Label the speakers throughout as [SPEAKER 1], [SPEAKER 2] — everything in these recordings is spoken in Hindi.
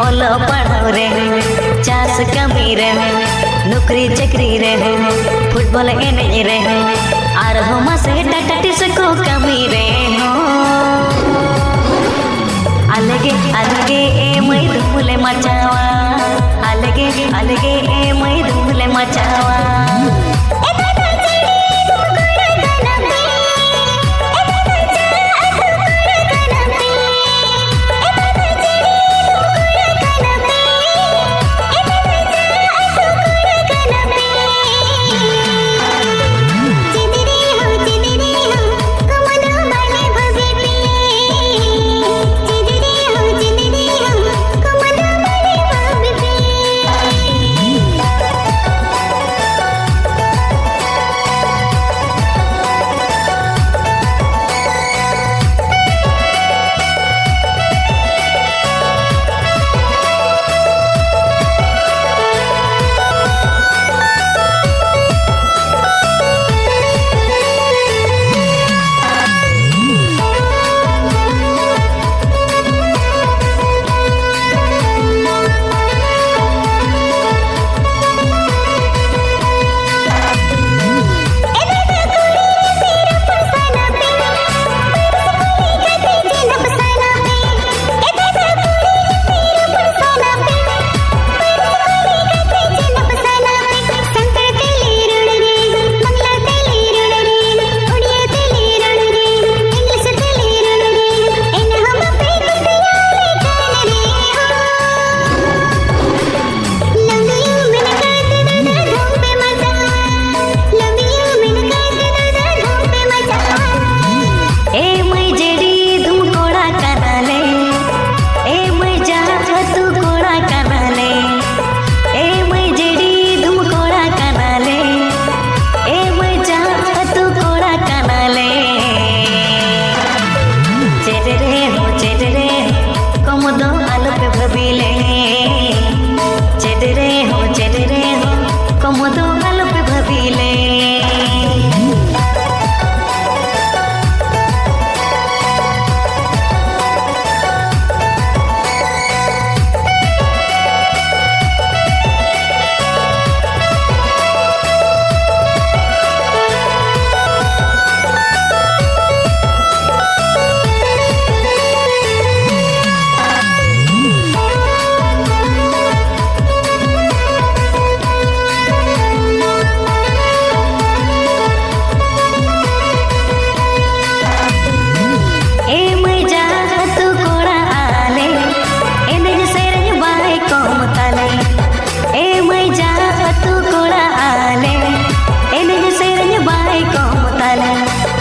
[SPEAKER 1] ओलो पढ़ाओ रे चास कमी रे नौकरी चकरी रे फुटबॉल एने रे आर हम से टाटा टिस को कमी रे हो अलगे अलगे ए मई धूले मचावा अलगे अलगे ए मई धूले मचावा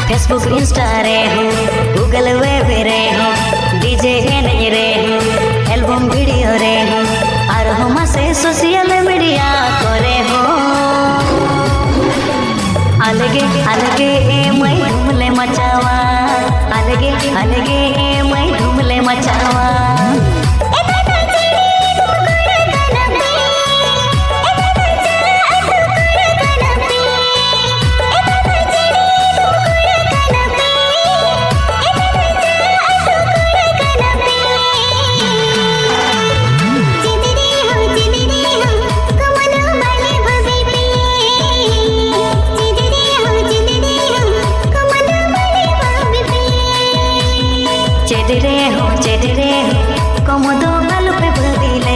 [SPEAKER 1] फेसबुक इंस्टा रे गूगल वेब रे डीजे एने रे एल्बम वीडियो रे और हम से सोशल मीडिया करे हो अलगे अलगे ए मई धूमले मचावा अलगे अलगे ए मई धूमले मचावा चेडरे हो कमदो गाल पे भगिले